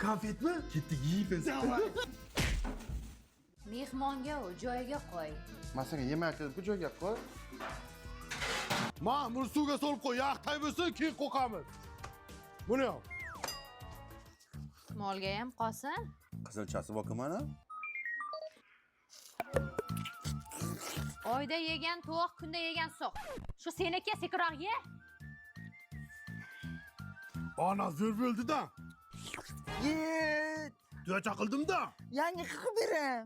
konfetmi? Ketdik yeymiz. Mehmonga u joyiga qo'y. Masaga yemak qilib bu joyga qo'y. Ma'mur suvga solib qo'y, yaqtay bo'lsin, keyin qo'qamiz. Buni yo'q. Molga ham qolsin. Qizilchasi boqimana. Oyda yegan to'q, kunda yegan so'q. Shu seniki sekiroq ye. Ana zo'r bo'ldi-da. Yet. Tuya chaqildim-da. Yangi qilib bering.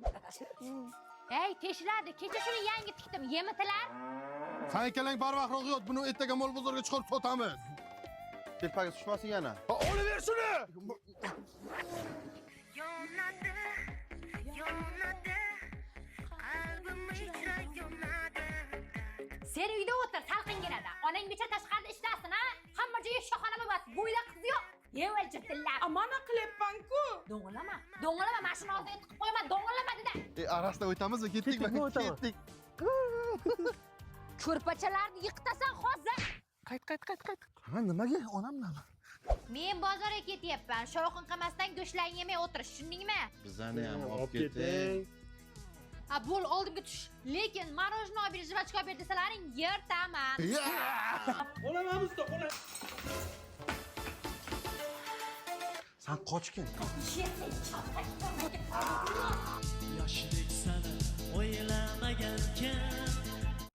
Ey, teshlardi. Kecha shuni yangi tikdim. Yemitilar. Sen ikkalang barvaqtroq yot, buni ertaga mol bozorga chiqarib sotamiz. Telpaga tushmasin yana. Olaver shuni. Yonadi, yonadi, qalbim ichra yonadi. Sen uyda o'tir, salqinginada. Onang bechora tashqarida ishlasin, ha? Hamma joyi shoxona bo'lmasin. Bo'yda qiz yo'q. Yeval jitillar. Amana qilyapman-ku. Do'ng'illama. Do'ng'illama, mashina oldiga tiqib qo'yma. Do'ng'illama dedi. Arasida o'tamizmi? Ketdikmi? Ketdik. Ko'rpachalarni yiqitasan hozir. Qayt. Ha, nimaga? Onam nima? Men bozorga ketyapman. Shovqin qilmasdan go'shtlarni yemay o'tirish, tushundingmi? Bizani ham olib keting. Ha, bo'l, oldimga tush. Lekin marojnoy olib ber, jivachka olib ber desalaring, yirtaman. Sen qochgin. Yoshlik sana o'ylamagankan.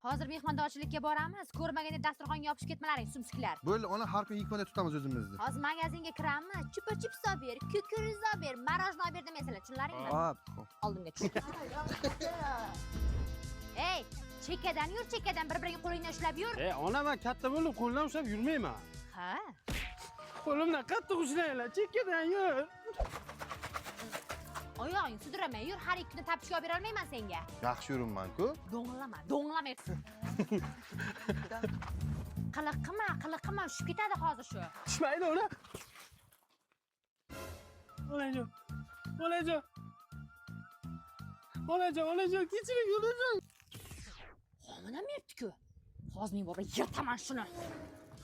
Hozir mehmondorchilikka boramiz. Ko'rmaganda dasturxonga yopishib ketmalaring, sumsiklar. Bo'ldi, ona har kun ikkunda tutamiz o'zimizni. Hozir magazinga kiramiz. Chupa-chups olib ber, kukuriz olib ber, marojnoy olib ber demaysizlar, tushunlaringmi? Hop. Oldimga tush. Ey, chekkadan yur, chekkadan bir-biriga qo'lingni ushlab yur. Ona, men katta bo'lib qo'ldan ushlab yurmayman. Ha? Qo'limdan qattiq ushlanglar, chekkadan yur. Oyog'ing sudrama, yur, har ikki kuni tapishga olib bera olmayman senga. Yaxshi yuribman-ku. Do'ng'illama. Qiliqima, tushib ketadi hozir shu. Tushmaydi ona. Olajon, kechiring, olajon. Hominam yurtku. Hozir men bobra yirtaman shuni.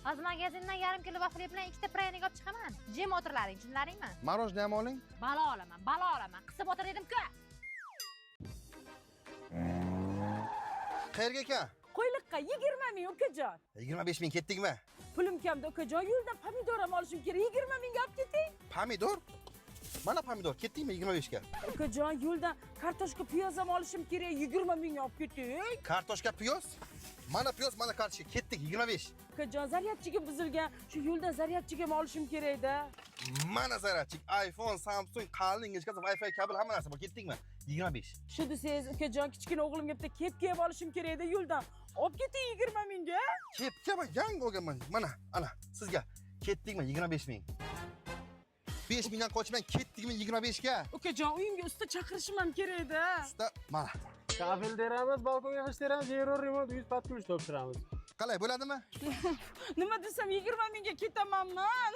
Hozir magazindan yarim kilo vafli bilan ikkita praynik olib chiqaman. Jim o'tirlaring, tushunlaringmi? Marojni ham oling. Balo olaman. Qisib o'tir dedim-ku. Qayerga ekan? Qo'yliqqa 20 ming ukajon. 25 ming ketdikmi? Pulim kamda ukajon. Yo'ldan pomidor ham olishim kerak. 20 mingga olib keting. Pomidor? Mana pomidor, ketdikmi 25 ga? Ukajon, yo'ldan kartoshka, piyoz ham olishim kerak. 20 mingga olib keting. Kartoshka, piyoz? Mana piyoz, mana kartoshka, ketdik 25. Ukajon, zaryadchiga buzilgan. Shu yo'ldan zaryadchiga ham olishim kerak-da. Mana zaryadchik, iPhone, Samsung, qalin ingichkasi, Wi-Fi kabel hamma narsa bor. Ketdikmi? 25. Shu desangiz, ukajon, kichkina o'g'limga bitta kepka ham olishim kerak-da yo'ldan. Olib keting 20 mingga. Kepkami? Yangi olganman. Mana, ana, sizga. Ketdikmi 25 ming. 5 mingdan qochmang, ketdikmi 25 ga? Ukajon, uyimga usta chaqirishim ham kerak-da. Usta, mana. Kafel teramiz, balkonga g'ish teramiz, zero remont, 100 patkulush topshiramiz. Qalay bo'ladimi? Nima desam 20 mingga ketamanman.